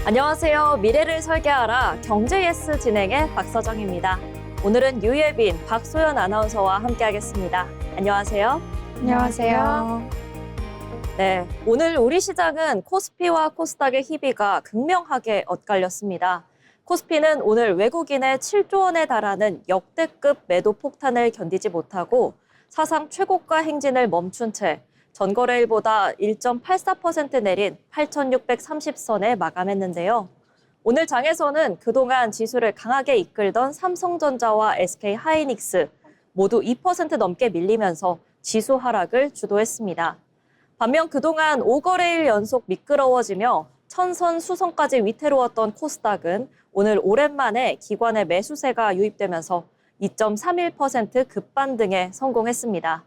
안녕하세요. 미래를 설계하라 경제 예스 진행의 박서정입니다. 오늘은 유예빈, 박소연 아나운서와 함께하겠습니다. 안녕하세요. 안녕하세요. 네, 오늘 우리 시장은 코스피와 코스닥의 희비가 극명하게 엇갈렸습니다. 코스피는 오늘 외국인의 7조 원에 달하는 역대급 매도 폭탄을 견디지 못하고 사상 최고가 행진을 멈춘 채 전거래일보다 1.84% 내린 8,630선에 마감했는데요. 오늘 장에서는 그동안 지수를 강하게 이끌던 삼성전자와 SK하이닉스 모두 2% 넘게 밀리면서 지수 하락을 주도했습니다. 반면 그동안 5거래일 연속 미끄러워지며 천선 수선까지 위태로웠던 코스닥은 오늘 오랜만에 기관의 매수세가 유입되면서 2.31% 급반등에 성공했습니다.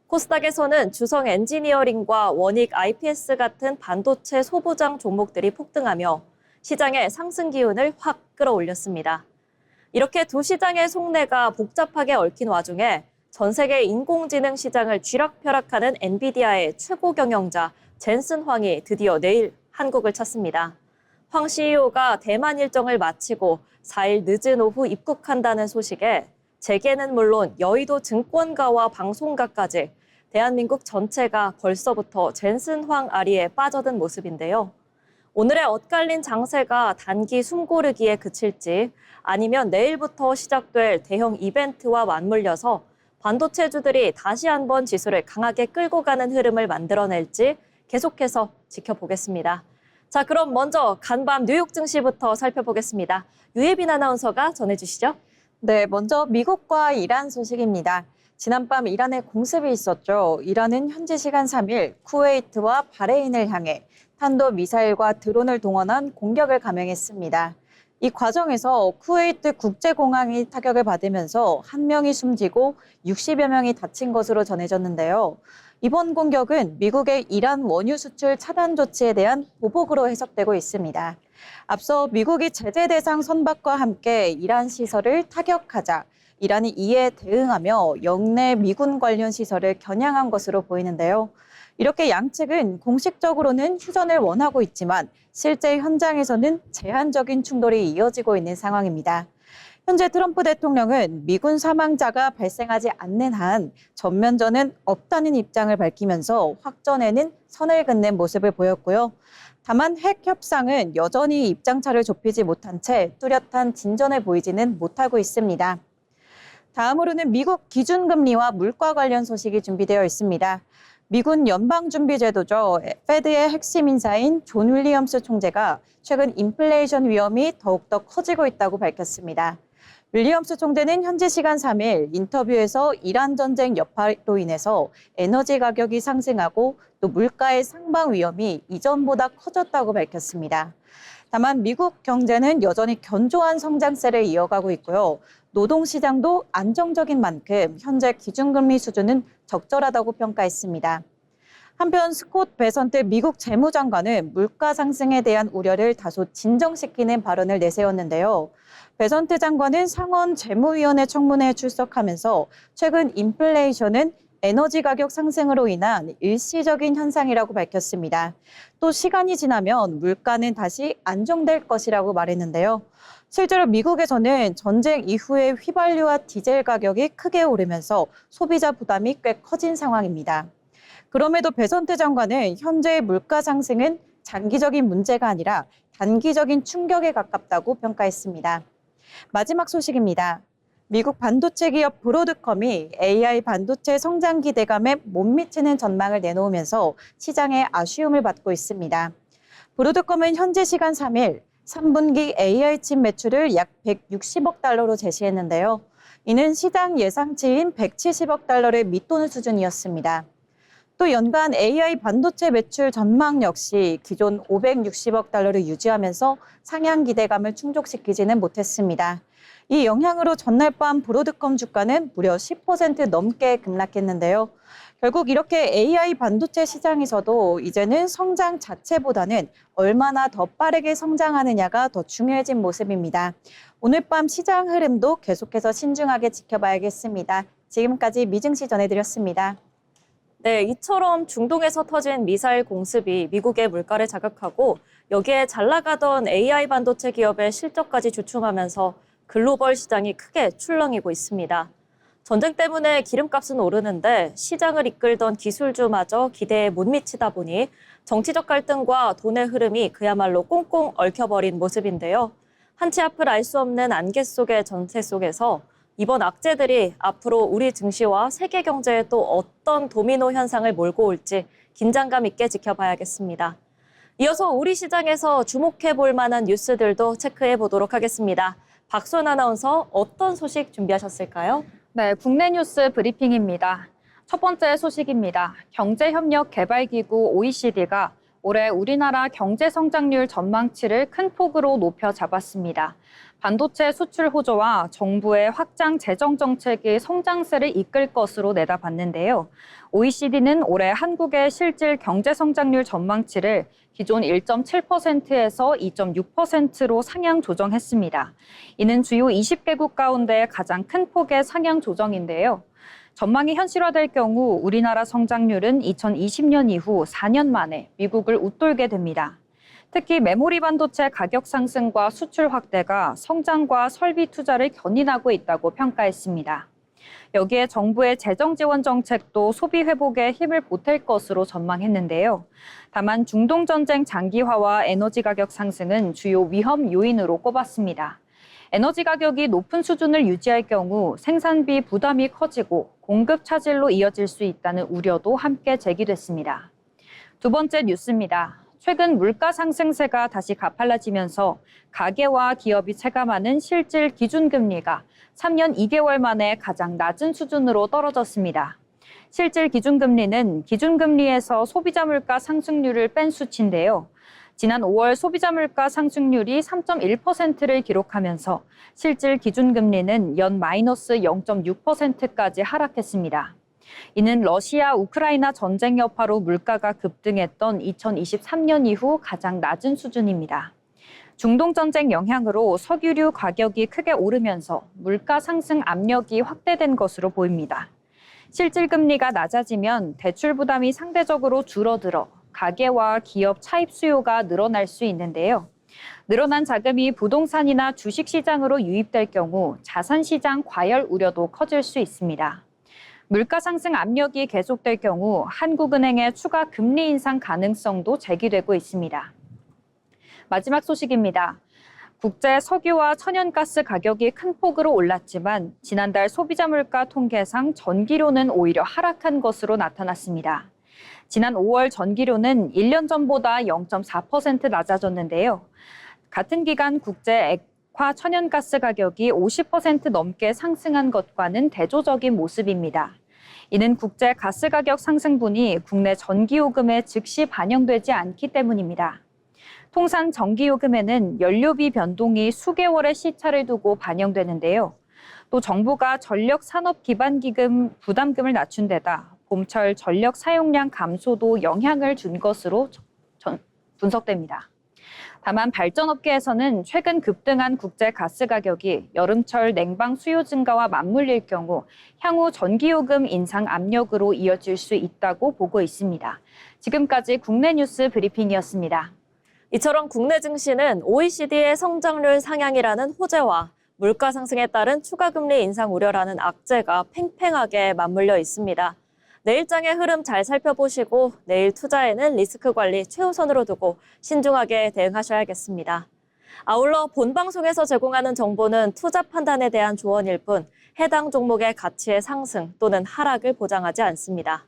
코스닥에서는 주성 엔지니어링과 원익 IPS 같은 반도체 소부장 종목들이 폭등하며 시장의 상승 기운을 확 끌어올렸습니다. 이렇게 두 시장의 속내가 복잡하게 얽힌 와중에 전 세계 인공지능 시장을 쥐락펴락하는 엔비디아의 최고 경영자 젠슨 황이 드디어 내일 한국을 찾습니다. 황 CEO가 대만 일정을 마치고 4일 늦은 오후 입국한다는 소식에 재계는 물론 여의도 증권가와 방송가까지 대한민국 전체가 벌써부터 젠슨 황 아리에 빠져든 모습인데요. 오늘의 엇갈린 장세가 단기 숨고르기에 그칠지 아니면 내일부터 시작될 대형 이벤트와 맞물려서 반도체주들이 다시 한번 지수를 강하게 끌고 가는 흐름을 만들어낼지 계속해서 지켜보겠습니다. 자, 그럼 먼저 간밤 뉴욕 증시부터 살펴보겠습니다. 유예빈 아나운서가 전해주시죠. 네, 먼저 미국과 이란 소식입니다. 지난밤 이란에 공습이 있었죠. 이란은 현지 시간 3일 쿠웨이트와 바레인을 향해 탄도미사일과 드론을 동원한 공격을 감행했습니다. 이 과정에서 쿠웨이트 국제공항이 타격을 받으면서 1명이 숨지고 60여 명이 다친 것으로 전해졌는데요. 이번 공격은 미국의 이란 원유 수출 차단 조치에 대한 보복으로 해석되고 있습니다. 앞서 미국이 제재 대상 선박과 함께 이란 시설을 타격하자 이란이 이에 대응하며 영내 미군 관련 시설을 겨냥한 것으로 보이는데요. 이렇게 양측은 공식적으로는 휴전을 원하고 있지만 실제 현장에서는 제한적인 충돌이 이어지고 있는 상황입니다. 현재 트럼프 대통령은 미군 사망자가 발생하지 않는 한 전면전은 없다는 입장을 밝히면서 확전에는 선을 긋는 모습을 보였고요. 다만 핵 협상은 여전히 입장차를 좁히지 못한 채 뚜렷한 진전을 보이지는 못하고 있습니다. 다음으로는 미국 기준금리와 물가 관련 소식이 준비되어 있습니다. 미군 연방준비제도죠. 페드의 핵심 인사인 존 윌리엄스 총재가 최근 인플레이션 위험이 더욱더 커지고 있다고 밝혔습니다. 윌리엄스 총재는 현지 시간 3일 인터뷰에서 이란 전쟁 여파로 인해서 에너지 가격이 상승하고 또 물가의 상방 위험이 이전보다 커졌다고 밝혔습니다. 다만 미국 경제는 여전히 견조한 성장세를 이어가고 있고요. 노동시장도 안정적인 만큼 현재 기준금리 수준은 적절하다고 평가했습니다. 한편 스콧 베선트 미국 재무장관은 물가 상승에 대한 우려를 다소 진정시키는 발언을 내세웠는데요. 베선트 장관은 상원 재무위원회 청문회에 출석하면서 최근 인플레이션은 에너지 가격 상승으로 인한 일시적인 현상이라고 밝혔습니다. 또 시간이 지나면 물가는 다시 안정될 것이라고 말했는데요. 실제로 미국에서는 전쟁 이후에 휘발유와 디젤 가격이 크게 오르면서 소비자 부담이 꽤 커진 상황입니다. 그럼에도 베선트 장관은 현재의 물가 상승은 장기적인 문제가 아니라 단기적인 충격에 가깝다고 평가했습니다. 마지막 소식입니다. 미국 반도체 기업 브로드컴이 AI 반도체 성장 기대감에 못 미치는 전망을 내놓으면서 시장의 아쉬움을 받고 있습니다. 브로드컴은 현지 시간 3일 3분기 AI 칩 매출을 약 160억 달러로 제시했는데요. 이는 시장 예상치인 170억 달러를 밑도는 수준이었습니다. 또 연간 AI 반도체 매출 전망 역시 기존 560억 달러를 유지하면서 상향 기대감을 충족시키지는 못했습니다. 이 영향으로 전날 밤 브로드컴 주가는 무려 10% 넘게 급락했는데요. 결국 이렇게 AI 반도체 시장에서도 이제는 성장 자체보다는 얼마나 더 빠르게 성장하느냐가 더 중요해진 모습입니다. 오늘 밤 시장 흐름도 계속해서 신중하게 지켜봐야겠습니다. 지금까지 미증시 전해드렸습니다. 네, 이처럼 중동에서 터진 미사일 공습이 미국의 물가를 자극하고 여기에 잘 나가던 AI 반도체 기업의 실적까지 주춤하면서 글로벌 시장이 크게 출렁이고 있습니다. 전쟁 때문에 기름값은 오르는데 시장을 이끌던 기술주마저 기대에 못 미치다 보니 정치적 갈등과 돈의 흐름이 그야말로 꽁꽁 얽혀버린 모습인데요. 한치 앞을 알 수 없는 안개 속의 전세 속에서 이번 악재들이 앞으로 우리 증시와 세계 경제에 또 어떤 도미노 현상을 몰고 올지 긴장감 있게 지켜봐야겠습니다. 이어서 우리 시장에서 주목해 볼 만한 뉴스들도 체크해 보도록 하겠습니다. 박소연 아나운서 어떤 소식 준비하셨을까요? 네, 국내 뉴스 브리핑입니다. 첫 번째 소식입니다. 경제협력개발기구 OECD가 올해 우리나라 경제 성장률 전망치를 큰 폭으로 높여 잡았습니다. 반도체 수출 호조와 정부의 확장 재정 정책이 성장세를 이끌 것으로 내다봤는데요. OECD는 올해 한국의 실질 경제 성장률 전망치를 기존 1.7%에서 2.6%로 상향 조정했습니다. 이는 주요 20개국 가운데 가장 큰 폭의 상향 조정인데요. 전망이 현실화될 경우 우리나라 성장률은 2020년 이후 4년 만에 미국을 웃돌게 됩니다. 특히 메모리 반도체 가격 상승과 수출 확대가 성장과 설비 투자를 견인하고 있다고 평가했습니다. 여기에 정부의 재정 지원 정책도 소비 회복에 힘을 보탤 것으로 전망했는데요. 다만 중동 전쟁 장기화와 에너지 가격 상승은 주요 위험 요인으로 꼽았습니다. 에너지 가격이 높은 수준을 유지할 경우 생산비 부담이 커지고 공급 차질로 이어질 수 있다는 우려도 함께 제기됐습니다. 두 번째 뉴스입니다. 최근 물가 상승세가 다시 가팔라지면서 가계와 기업이 체감하는 실질 기준금리가 3년 2개월 만에 가장 낮은 수준으로 떨어졌습니다. 실질 기준금리는 기준금리에서 소비자 물가 상승률을 뺀 수치인데요. 지난 5월 소비자 물가 상승률이 3.1%를 기록하면서 실질 기준금리는 연 마이너스 0.6%까지 하락했습니다. 이는 러시아 우크라이나 전쟁 여파로 물가가 급등했던 2023년 이후 가장 낮은 수준입니다. 중동 전쟁 영향으로 석유류 가격이 크게 오르면서 물가 상승 압력이 확대된 것으로 보입니다. 실질 금리가 낮아지면 대출 부담이 상대적으로 줄어들어 가계와 기업 차입 수요가 늘어날 수 있는데요. 늘어난 자금이 부동산이나 주식시장으로 유입될 경우 자산시장 과열 우려도 커질 수 있습니다. 물가 상승 압력이 계속될 경우 한국은행의 추가 금리 인상 가능성도 제기되고 있습니다. 마지막 소식입니다. 국제 석유와 천연가스 가격이 큰 폭으로 올랐지만 지난달 소비자 물가 통계상 전기료는 오히려 하락한 것으로 나타났습니다. 지난 5월 전기료는 1년 전보다 0.4% 낮아졌는데요. 같은 기간 국제 액화 천연가스 가격이 50% 넘게 상승한 것과는 대조적인 모습입니다. 이는 국제 가스 가격 상승분이 국내 전기요금에 즉시 반영되지 않기 때문입니다. 통상 전기요금에는 연료비 변동이 수개월의 시차를 두고 반영되는데요. 또 정부가 전력산업기반기금 부담금을 낮춘 데다 봄철 전력 사용량 감소도 영향을 준 것으로 분석됩니다. 다만 발전업계에서는 최근 급등한 국제 가스 가격이 여름철 냉방 수요 증가와 맞물릴 경우 향후 전기요금 인상 압력으로 이어질 수 있다고 보고 있습니다. 지금까지 국내 뉴스 브리핑이었습니다. 이처럼 국내 증시는 OECD의 성장률 상향이라는 호재와 물가 상승에 따른 추가 금리 인상 우려라는 악재가 팽팽하게 맞물려 있습니다. 내일장의 흐름 잘 살펴보시고 내일 투자에는 리스크 관리 최우선으로 두고 신중하게 대응하셔야겠습니다. 아울러 본 방송에서 제공하는 정보는 투자 판단에 대한 조언일 뿐 해당 종목의 가치의 상승 또는 하락을 보장하지 않습니다.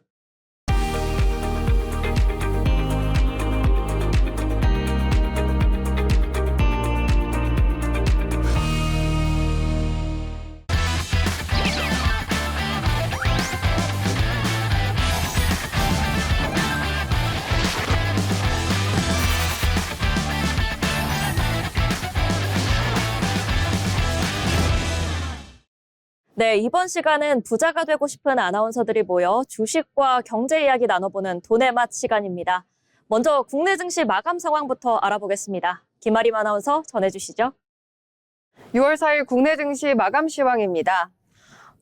네, 이번 시간은 부자가 되고 싶은 아나운서들이 모여 주식과 경제 이야기 나눠보는 돈의 맛 시간입니다. 먼저 국내 증시 마감 상황부터 알아보겠습니다. 김아림 아나운서 전해주시죠. 6월 4일 국내 증시 마감 시황입니다.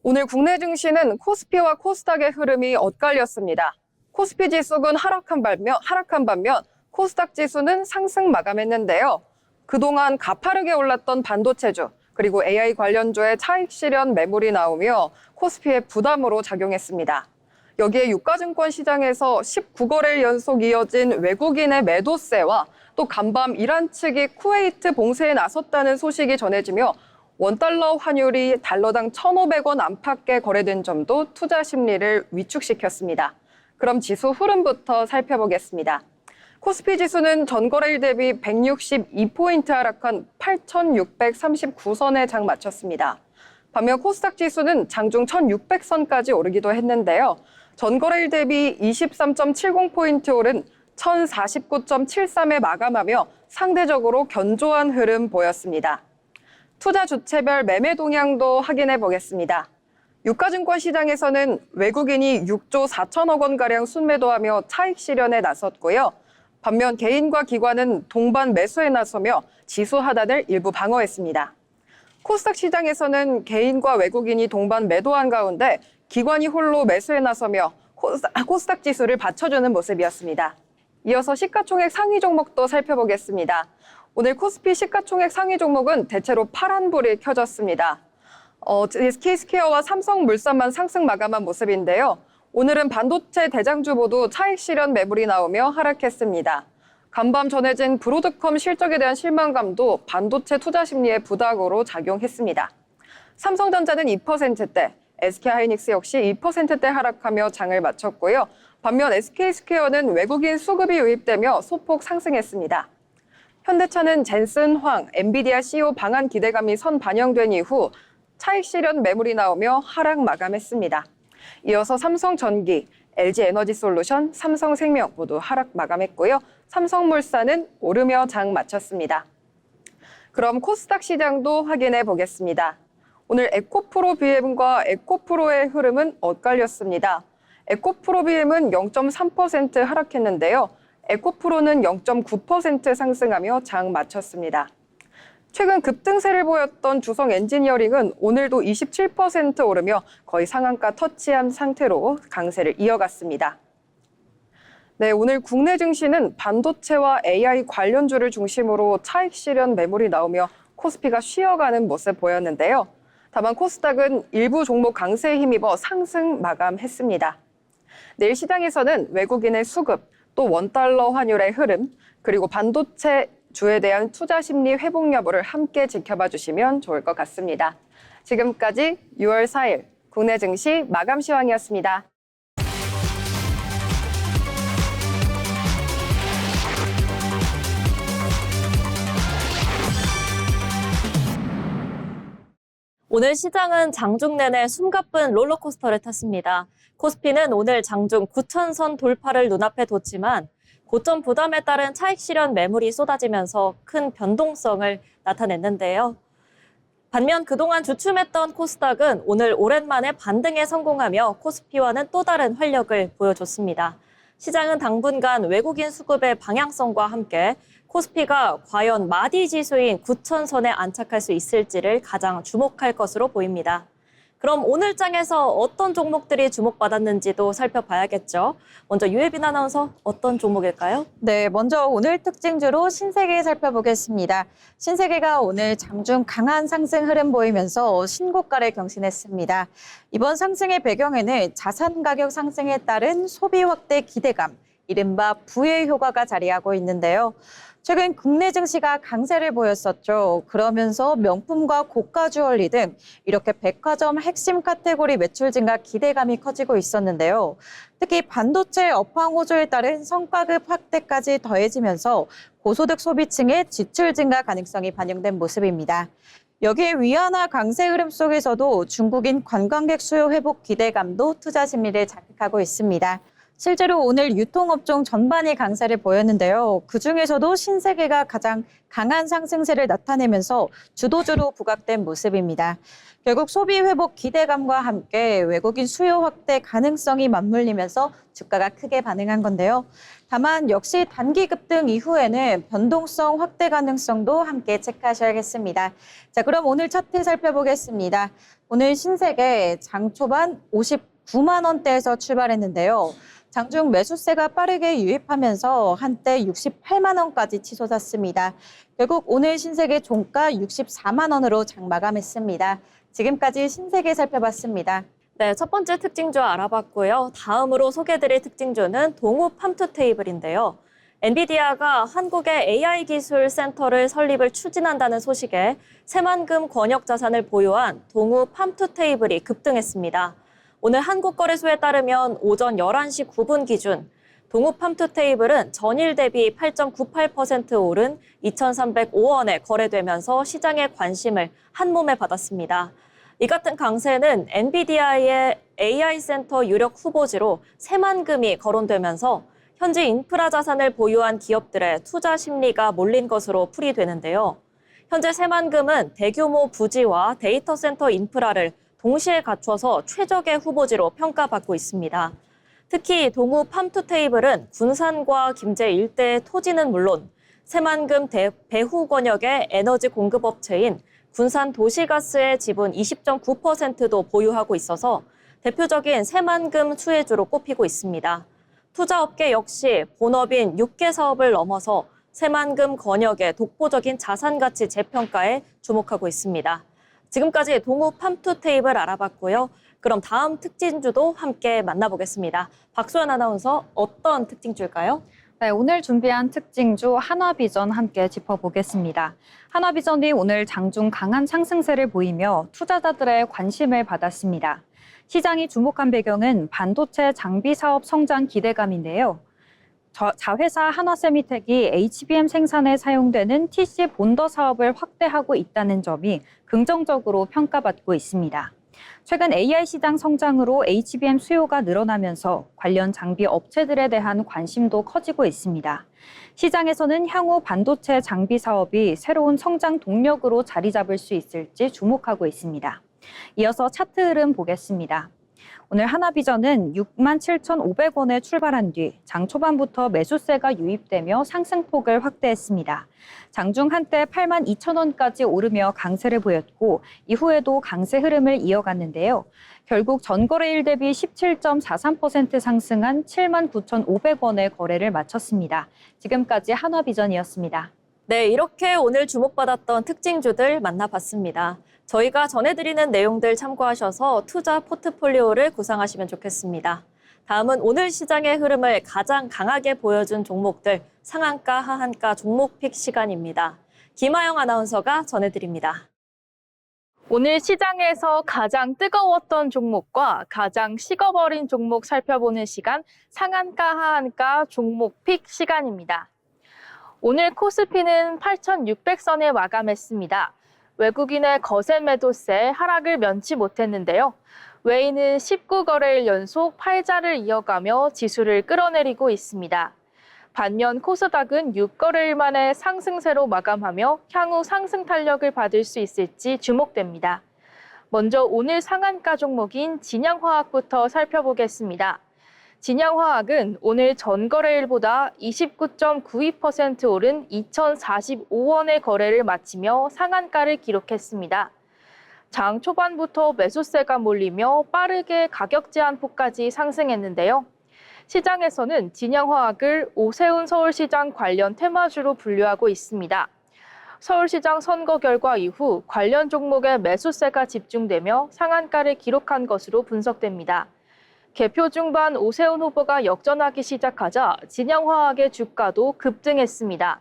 오늘 국내 증시는 코스피와 코스닥의 흐름이 엇갈렸습니다. 코스피 지수는 하락한 반면 코스닥 지수는 상승 마감했는데요. 그동안 가파르게 올랐던 반도체주, 그리고 AI 관련주의 차익 실현 매물이 나오며 코스피의 부담으로 작용했습니다. 여기에 유가증권 시장에서 19거래일 연속 이어진 외국인의 매도세와 또 간밤 이란 측이 쿠웨이트 봉쇄에 나섰다는 소식이 전해지며 원달러 환율이 달러당 1,500원 안팎에 거래된 점도 투자 심리를 위축시켰습니다. 그럼 지수 흐름부터 살펴보겠습니다. 코스피 지수는 전거래일 대비 162포인트 하락한 8,639선에 장 마쳤습니다. 반면 코스닥 지수는 장중 1,600선까지 오르기도 했는데요. 전거래일 대비 23.70포인트 오른 1,049.73에 마감하며 상대적으로 견조한 흐름 보였습니다. 투자 주체별 매매 동향도 확인해 보겠습니다. 유가증권 시장에서는 외국인이 6조 4천억 원가량 순매도하며 차익 실현에 나섰고요. 반면 개인과 기관은 동반 매수에 나서며 지수 하단을 일부 방어했습니다. 코스닥 시장에서는 개인과 외국인이 동반 매도한 가운데 기관이 홀로 매수에 나서며 코스닥 지수를 받쳐주는 모습이었습니다. 이어서 시가총액 상위 종목도 살펴보겠습니다. 오늘 코스피 시가총액 상위 종목은 대체로 파란불이 켜졌습니다. SK스퀘어와 삼성물산만 상승 마감한 모습인데요. 오늘은 반도체 대장주 모두 차익 실현 매물이 나오며 하락했습니다. 간밤 전해진 브로드컴 실적에 대한 실망감도 반도체 투자 심리의 부담으로 작용했습니다. 삼성전자는 2%대, SK하이닉스 역시 2%대 하락하며 장을 마쳤고요. 반면 SK스퀘어는 외국인 수급이 유입되며 소폭 상승했습니다. 현대차는 젠슨 황, 엔비디아 CEO 방한 기대감이 선 반영된 이후 차익 실현 매물이 나오며 하락 마감했습니다. 이어서 삼성전기, LG에너지솔루션, 삼성생명 모두 하락 마감했고요. 삼성물산은 오르며 장 마쳤습니다. 그럼 코스닥 시장도 확인해 보겠습니다. 오늘 에코프로비엠과 에코프로의 흐름은 엇갈렸습니다. 에코프로비엠은 0.3% 하락했는데요. 에코프로는 0.9% 상승하며 장 마쳤습니다. 최근 급등세를 보였던 주성 엔지니어링은 오늘도 27% 오르며 거의 상한가 터치한 상태로 강세를 이어갔습니다. 네, 오늘 국내 증시는 반도체와 AI 관련주를 중심으로 차익 실현 매물이 나오며 코스피가 쉬어가는 모습 보였는데요. 다만 코스닥은 일부 종목 강세에 힘입어 상승 마감했습니다. 내일 시장에서는 외국인의 수급, 또 원달러 환율의 흐름, 그리고 반도체 주에 대한 투자 심리 회복 여부를 함께 지켜봐 주시면 좋을 것 같습니다. 지금까지 6월 4일 국내 증시 마감 시황이었습니다. 오늘 시장은 장중 내내 숨가쁜 롤러코스터를 탔습니다. 코스피는 오늘 장중 9,000선 돌파를 눈앞에 뒀지만 고점 부담에 따른 차익 실현 매물이 쏟아지면서 큰 변동성을 나타냈는데요. 반면 그동안 주춤했던 코스닥은 오늘 오랜만에 반등에 성공하며 코스피와는 또 다른 활력을 보여줬습니다. 시장은 당분간 외국인 수급의 방향성과 함께 코스피가 과연 마디 지수인 9,000선에 안착할 수 있을지를 가장 주목할 것으로 보입니다. 그럼 오늘 장에서 어떤 종목들이 주목받았는지도 살펴봐야겠죠. 먼저 유혜빈 아나운서, 어떤 종목일까요? 네, 먼저 오늘 특징주로 신세계 살펴보겠습니다. 신세계가 오늘 장중 강한 상승 흐름 보이면서 신고가를 경신했습니다. 이번 상승의 배경에는 자산 가격 상승에 따른 소비 확대 기대감, 이른바 부의 효과가 자리하고 있는데요. 최근 국내 증시가 강세를 보였었죠. 그러면서 명품과 고가 주얼리 등 이렇게 백화점 핵심 카테고리 매출 증가 기대감이 커지고 있었는데요. 특히 반도체 업황 호조에 따른 성과급 확대까지 더해지면서 고소득 소비층의 지출 증가 가능성이 반영된 모습입니다. 여기에 위안화 강세 흐름 속에서도 중국인 관광객 수요 회복 기대감도 투자 심리를 자극하고 있습니다. 실제로 오늘 유통업종 전반이 강세를 보였는데요. 그중에서도 신세계가 가장 강한 상승세를 나타내면서 주도주로 부각된 모습입니다. 결국 소비 회복 기대감과 함께 외국인 수요 확대 가능성이 맞물리면서 주가가 크게 반응한 건데요. 다만 역시 단기 급등 이후에는 변동성 확대 가능성도 함께 체크하셔야겠습니다. 자, 그럼 오늘 차트 살펴보겠습니다. 오늘 신세계 장 초반 59만 원대에서 출발했는데요. 장중 매수세가 빠르게 유입하면서 한때 68만 원까지 치솟았습니다. 결국 오늘 신세계 종가 64만 원으로 장 마감했습니다. 지금까지 신세계 살펴봤습니다. 네, 첫 번째 특징주 알아봤고요. 다음으로 소개해드릴 특징주는 동우 팜투 테이블인데요. 엔비디아가 한국의 AI 기술 센터를 설립을 추진한다는 소식에 새만금 권역 자산을 보유한 동우 팜투 테이블이 급등했습니다. 오늘 한국거래소에 따르면 오전 11시 9분 기준 동우 팜투 테이블은 전일 대비 8.98% 오른 2,305원에 거래되면서 시장의 관심을 한몸에 받았습니다. 이 같은 강세는 엔비디아의 AI 센터 유력 후보지로 새만금이 거론되면서 현재 인프라 자산을 보유한 기업들의 투자 심리가 몰린 것으로 풀이되는데요. 현재 새만금은 대규모 부지와 데이터 센터 인프라를 동시에 갖춰서 최적의 후보지로 평가받고 있습니다. 특히 동우 팜투 테이블은 군산과 김제 일대의 토지는 물론 새만금 배후 권역의 에너지 공급업체인 군산 도시가스의 지분 20.9%도 보유하고 있어서 대표적인 새만금 수혜주로 꼽히고 있습니다. 투자업계 역시 본업인 6개 사업을 넘어서 새만금 권역의 독보적인 자산가치 재평가에 주목하고 있습니다. 지금까지 동우 팜투 테이블 알아봤고요. 그럼 다음 특징주도 함께 만나보겠습니다. 박소연 아나운서, 어떤 특징주일까요? 네, 오늘 준비한 특징주 한화비전 함께 짚어보겠습니다. 한화비전이 오늘 장중 강한 상승세를 보이며 투자자들의 관심을 받았습니다. 시장이 주목한 배경은 반도체 장비 사업 성장 기대감인데요. 자회사 한화세미텍이 HBM 생산에 사용되는 TC 본더 사업을 확대하고 있다는 점이 긍정적으로 평가받고 있습니다. 최근 AI 시장 성장으로 HBM 수요가 늘어나면서 관련 장비 업체들에 대한 관심도 커지고 있습니다. 시장에서는 향후 반도체 장비 사업이 새로운 성장 동력으로 자리 잡을 수 있을지 주목하고 있습니다. 이어서 차트 흐름 보겠습니다. 오늘 한화비전은 67,500원에 출발한 뒤 장 초반부터 매수세가 유입되며 상승폭을 확대했습니다. 장중 한때 82,000원까지 오르며 강세를 보였고 이후에도 강세 흐름을 이어갔는데요. 결국 전거래일 대비 17.43% 상승한 79,500원에 거래를 마쳤습니다. 지금까지 한화비전이었습니다. 네, 이렇게 오늘 주목받았던 특징주들 만나봤습니다. 저희가 전해드리는 내용들 참고하셔서 투자 포트폴리오를 구상하시면 좋겠습니다. 다음은 오늘 시장의 흐름을 가장 강하게 보여준 종목들 상한가, 하한가 종목픽 시간입니다. 김하영 아나운서가 전해드립니다. 오늘 시장에서 가장 뜨거웠던 종목과 가장 식어버린 종목 살펴보는 시간 상한가, 하한가 종목픽 시간입니다. 오늘 코스피는 8,600선에 마감했습니다. 외국인의 거센 매도세 하락을 면치 못했는데요. 외인은 19거래일 연속 팔자를 이어가며 지수를 끌어내리고 있습니다. 반면 코스닥은 6거래일 만에 상승세로 마감하며 향후 상승 탄력을 받을 수 있을지 주목됩니다. 먼저 오늘 상한가 종목인 진양화학부터 살펴보겠습니다. 진양화학은 오늘 전거래일보다 29.92% 오른 2,045원의 거래를 마치며 상한가를 기록했습니다. 장 초반부터 매수세가 몰리며 빠르게 가격 제한폭까지 상승했는데요. 시장에서는 진양화학을 오세훈 서울시장 관련 테마주로 분류하고 있습니다. 서울시장 선거 결과 이후 관련 종목에 매수세가 집중되며 상한가를 기록한 것으로 분석됩니다. 개표 중반 오세훈 후보가 역전하기 시작하자 진양화학의 주가도 급등했습니다.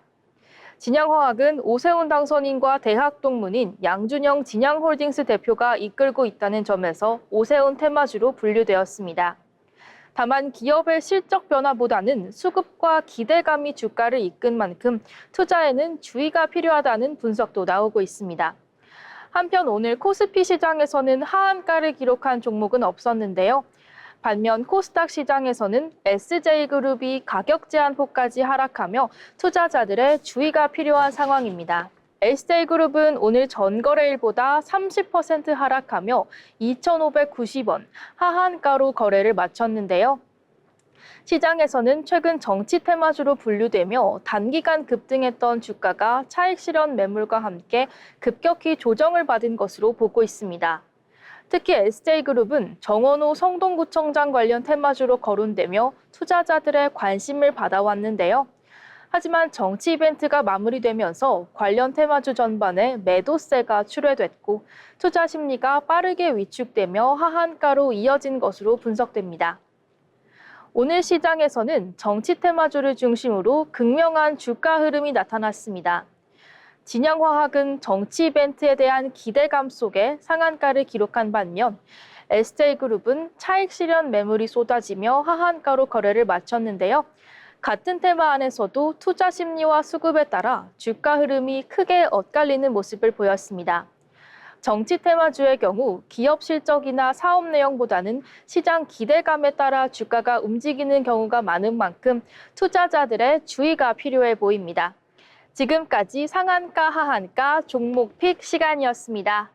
진양화학은 오세훈 당선인과 대학 동문인 양준영 진양홀딩스 대표가 이끌고 있다는 점에서 오세훈 테마주로 분류되었습니다. 다만 기업의 실적 변화보다는 수급과 기대감이 주가를 이끈 만큼 투자에는 주의가 필요하다는 분석도 나오고 있습니다. 한편 오늘 코스피 시장에서는 하한가를 기록한 종목은 없었는데요. 반면 코스닥 시장에서는 SJ그룹이 가격 제한폭까지 하락하며 투자자들의 주의가 필요한 상황입니다. SJ그룹은 오늘 전거래일보다 30% 하락하며 2,590원, 하한가로 거래를 마쳤는데요. 시장에서는 최근 정치 테마주로 분류되며 단기간 급등했던 주가가 차익 실현 매물과 함께 급격히 조정을 받은 것으로 보고 있습니다. 특히 SJ그룹은 정원호 성동구청장 관련 테마주로 거론되며 투자자들의 관심을 받아왔는데요. 하지만 정치 이벤트가 마무리되면서 관련 테마주 전반에 매도세가 출회됐고 투자 심리가 빠르게 위축되며 하한가로 이어진 것으로 분석됩니다. 오늘 시장에서는 정치 테마주를 중심으로 극명한 주가 흐름이 나타났습니다. 진양화학은 정치 이벤트에 대한 기대감 속에 상한가를 기록한 반면 SJ그룹은 차익 실현 매물이 쏟아지며 하한가로 거래를 마쳤는데요. 같은 테마 안에서도 투자 심리와 수급에 따라 주가 흐름이 크게 엇갈리는 모습을 보였습니다. 정치 테마주의 경우 기업 실적이나 사업 내용보다는 시장 기대감에 따라 주가가 움직이는 경우가 많은 만큼 투자자들의 주의가 필요해 보입니다. 지금까지 상한가, 하한가, 종목 픽 시간이었습니다.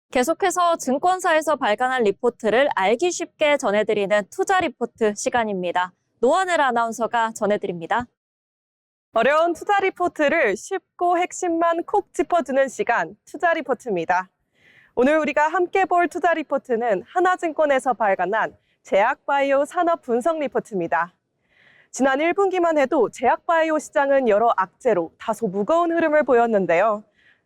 계속해서 증권사에서 발간한 리포트를 알기 쉽게 전해드리는 투자 리포트 시간입니다. 노하늘 아나운서가 전해드립니다. 어려운 투자 리포트를 쉽고 핵심만 콕 짚어주는 시간, 투자 리포트입니다. 오늘 우리가 함께 볼 투자 리포트는 하나증권에서 발간한 제약바이오 산업 분석 리포트입니다. 지난 1분기만 해도 제약바이오 시장은 여러 악재로 다소 무거운 흐름을 보였는데요.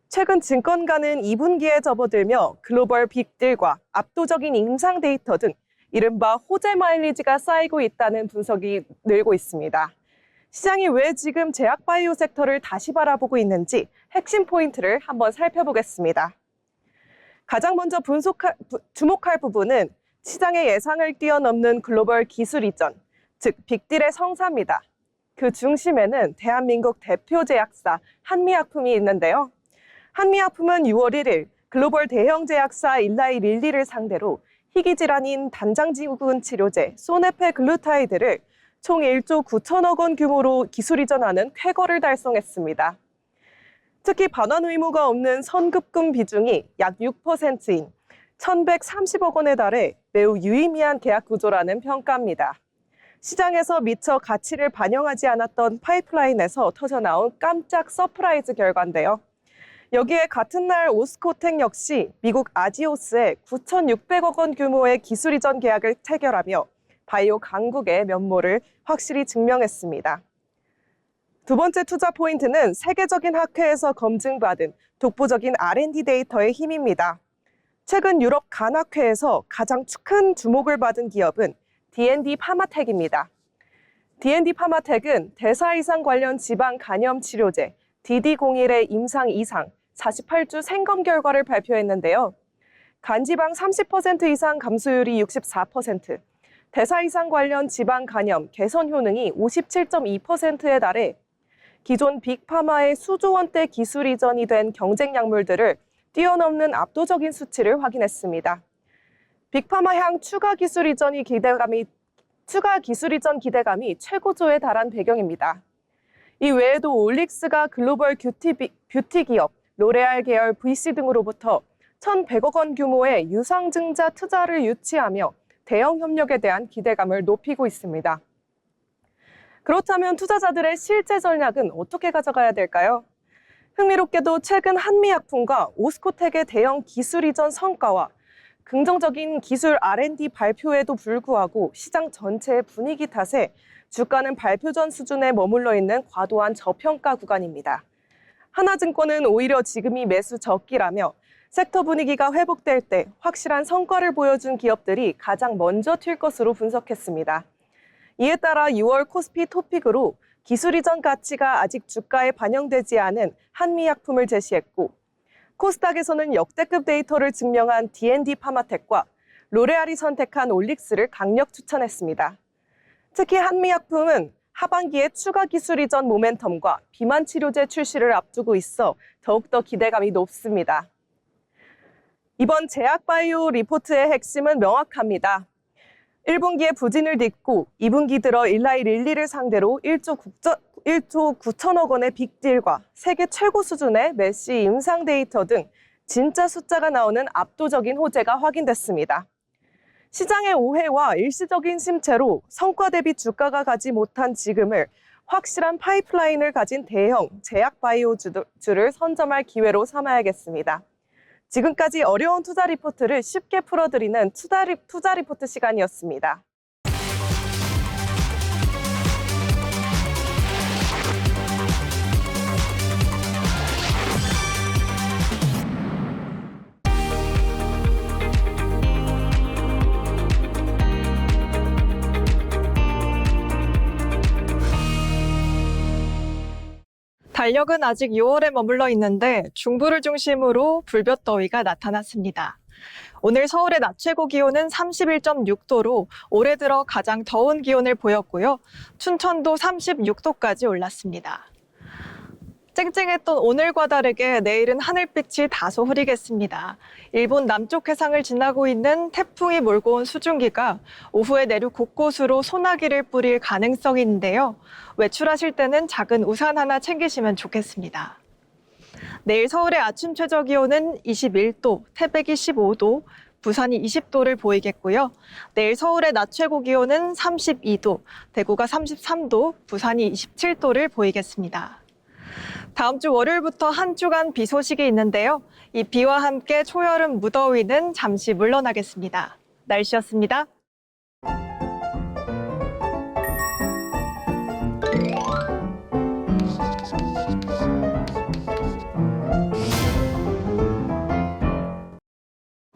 최근 증권가는 2분기에 접어들며 글로벌 빅딜과 압도적인 임상 데이터 등 이른바 호재 마일리지가 쌓이고 있다는 분석이 늘고 있습니다. 시장이 왜 지금 제약바이오 섹터를 다시 바라보고 있는지 핵심 포인트를 한번 살펴보겠습니다. 가장 먼저 주목할 부분은 시장의 예상을 뛰어넘는 글로벌 기술 이전, 즉 빅딜의 성사입니다. 그 중심에는 대한민국 대표 제약사 한미약품이 있는데요. 한미약품은 6월 1일 글로벌 대형 제약사 일라이 릴리를 상대로 희귀질환인 단장지구근 치료제 소네페글루타이드를 총 1조 9천억 원 규모로 기술 이전하는 쾌거를 달성했습니다. 특히 반환 의무가 없는 선급금 비중이 약 6%인 1,130억 원에 달해 매우 유의미한 계약 구조라는 평가입니다. 시장에서 미처 가치를 반영하지 않았던 파이프라인에서 터져나온 깜짝 서프라이즈 결과인데요. 여기에 같은 날 오스코텍 역시 미국 아지오스에 9,600억 원 규모의 기술 이전 계약을 체결하며 바이오 강국의 면모를 확실히 증명했습니다. 두 번째 투자 포인트는 세계적인 학회에서 검증받은 독보적인 R&D 데이터의 힘입니다. 최근 유럽 간학회에서 가장 큰 주목을 받은 기업은 D&D 파마텍입니다. D&D 파마텍은 대사 이상 관련 지방 간염 치료제 DD01의 임상 이상 48주 생검 결과를 발표했는데요. 간지방 30% 이상 감소율이 64%, 대사 이상 관련 지방 간염 개선 효능이 57.2%에 달해 기존 빅파마의 수조 원대 기술 이전이 된 경쟁 약물들을 뛰어넘는 압도적인 수치를 확인했습니다. 빅파마 향 추가 기술 이전 기대감이 최고조에 달한 배경입니다. 이 외에도 올릭스가 글로벌 뷰티 기업 로레알 계열 VC 등으로부터 1,100억 원 규모의 유상증자 투자를 유치하며 대형 협력에 대한 기대감을 높이고 있습니다. 그렇다면 투자자들의 실제 전략은 어떻게 가져가야 될까요? 흥미롭게도 최근 한미약품과 오스코텍의 대형 기술 이전 성과와 긍정적인 기술 R&D 발표에도 불구하고 시장 전체의 분위기 탓에 주가는 발표 전 수준에 머물러 있는 과도한 저평가 구간입니다. 하나증권은 오히려 지금이 매수 적기라며 섹터 분위기가 회복될 때 확실한 성과를 보여준 기업들이 가장 먼저 튈 것으로 분석했습니다. 이에 따라 6월 코스피 토픽으로 기술 이전 가치가 아직 주가에 반영되지 않은 한미약품을 제시했고, 코스닥에서는 역대급 데이터를 증명한 D&D 파마텍과 로레알이 선택한 올릭스를 강력 추천했습니다. 특히 한미약품은 하반기에 추가 기술 이전 모멘텀과 비만 치료제 출시를 앞두고 있어 더욱더 기대감이 높습니다. 이번 제약바이오 리포트의 핵심은 명확합니다. 1분기에 부진을 딛고 2분기 들어 일라이 릴리를 상대로 1조 9천억 원의 빅딜과 세계 최고 수준의 메시 임상 데이터 등 진짜 숫자가 나오는 압도적인 호재가 확인됐습니다. 시장의 오해와 일시적인 심체로 성과 대비 주가가 가지 못한 지금을 확실한 파이프라인을 가진 대형 제약 바이오주를 선점할 기회로 삼아야겠습니다. 지금까지 어려운 투자 리포트를 쉽게 풀어드리는 투자 리포트 시간이었습니다. 달력은 아직 6월에 머물러 있는데 중부를 중심으로 불볕더위가 나타났습니다. 오늘 서울의 낮 최고 기온은 31.6도로 올해 들어 가장 더운 기온을 보였고요. 춘천도 36도까지 올랐습니다. 쨍쨍했던 오늘과 다르게 내일은 하늘빛이 다소 흐리겠습니다. 일본 남쪽 해상을 지나고 있는 태풍이 몰고 온 수증기가 오후에 내륙 곳곳으로 소나기를 뿌릴 가능성이 있는데요. 외출하실 때는 작은 우산 하나 챙기시면 좋겠습니다. 내일 서울의 아침 최저 기온은 21도, 태백이 15도, 부산이 20도를 보이겠고요. 내일 서울의 낮 최고 기온은 32도, 대구가 33도, 부산이 27도를 보이겠습니다. 다음 주 월요일부터 한 주간 비 소식이 있는데요. 이 비와 함께 초여름 무더위는 잠시 물러나겠습니다. 날씨였습니다.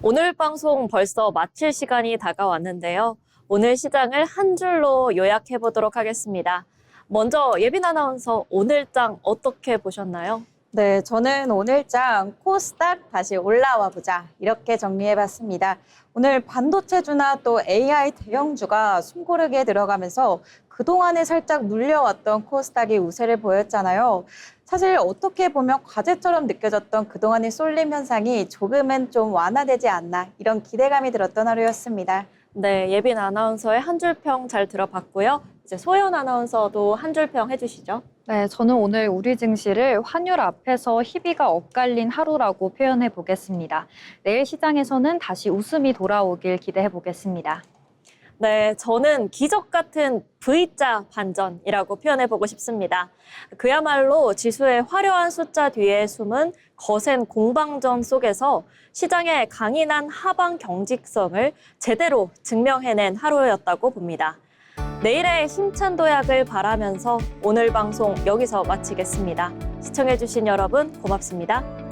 오늘 방송 벌써 마칠 시간이 다가왔는데요. 오늘 시장을 한 줄로 요약해 보도록 하겠습니다. 먼저 예빈 아나운서 오늘장 어떻게 보셨나요? 네, 저는 오늘장 코스닥 다시 올라와 보자 이렇게 정리해봤습니다. 오늘 반도체주나 또 AI 대형주가 숨고르게 들어가면서 그동안에 살짝 눌려왔던 코스닥이 우세를 보였잖아요. 사실 어떻게 보면 과제처럼 느껴졌던 그동안의 쏠림 현상이 조금은 좀 완화되지 않나 이런 기대감이 들었던 하루였습니다. 네, 예빈 아나운서의 한 줄 평 잘 들어봤고요. 이제 소연 아나운서도 한 줄 평 해주시죠. 네, 저는 오늘 우리 증시를 환율 앞에서 희비가 엇갈린 하루라고 표현해 보겠습니다. 내일 시장에서는 다시 웃음이 돌아오길 기대해 보겠습니다. 네, 저는 기적 같은 V자 반전이라고 표현해보고 싶습니다. 그야말로 지수의 화려한 숫자 뒤에 숨은 거센 공방전 속에서 시장의 강인한 하방 경직성을 제대로 증명해낸 하루였다고 봅니다. 내일의 힘찬 도약을 바라면서 오늘 방송 여기서 마치겠습니다. 시청해주신 여러분 고맙습니다.